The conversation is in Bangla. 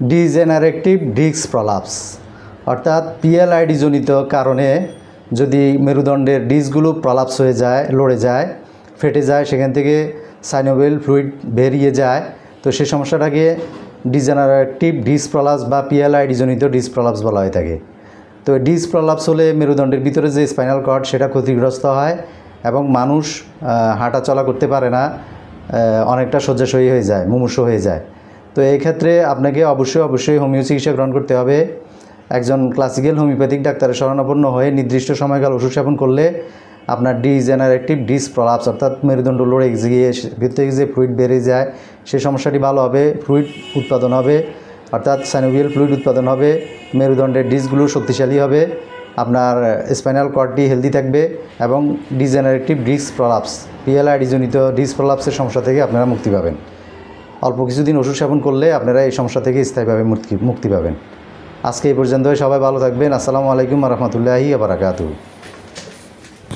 ডিজেনারেটিভ ডিস্ক প্রলাপস অর্থাৎ পিএলআইডি জনিত কারণে যদি মেরুদণ্ডের ডিস্কগুলো প্রলাপস হয়ে যায়, লড়ে যায়, ফেটে যায়, সেখান থেকে সাইনোভিয়াল ফ্লুইড বেরিয়ে যায়, তো সেই সমস্যাটাকে ডিজেনারেটিভ ডিস্ক প্রলাপস বা পিএলআইডি জনিত ডিস্ক প্রলাপস বলা হয়ে থাকে। তো ডিস্ক প্রলাপস হলে মেরুদণ্ডের ভিতরে যে স্পাইনাল কর্ড সেটা ক্ষতিগ্রস্ত হয় এবং মানুষ হাঁটা চলা করতে পারে না, অনেকটা শয্যাশয়ী হয়ে যায়, মুমূর্ষু হয়ে যায়। তো এই ক্ষেত্রে আপনাকে অবশ্যই হোমিও চিকিৎসা গ্রহণ করতে হবে। একজন ক্লাসিক্যাল হোমিওপ্যাথিক ডাক্তারের শরণাপন্ন হয়ে নির্দিষ্ট সময়কাল ওষুধ সেবন করলে আপনার ডিজেনারেটিভ ডিস্ক প্রলাপস অর্থাৎ মেরুদণ্ড লড়ে গিয়ে ভিতর থেকে যে ফ্লুইড বেরিয়ে যায় সেই সমস্যাটি ভালো হবে, ফ্লুইড উৎপাদন হবে, অর্থাৎ সাইনোভিয়াল ফ্লুইড উৎপাদন হবে, মেরুদণ্ডের ডিস্কগুলো শক্তিশালী হবে, আপনার স্পাইনাল কর্ডটি হেলদি থাকবে এবং ডিজেনারেটিভ ডিস্ক প্রলাপস পিএলআইডি জনিত ডিস্ক প্রলাপসের সমস্যা থেকে আপনারা মুক্তি পাবেন। অল্প কিছুদিন ওষুধ সেবন করলে আপনারা এই সমস্যা থেকে স্থায়ীভাবে মুক্তি পাবেন। আজকে এই পর্যন্ত, সবাই ভালো থাকবেন। আসসালামু আলাইকুম ওয়া রাহমাতুল্লাহি ওয়া বারাকাতুহু।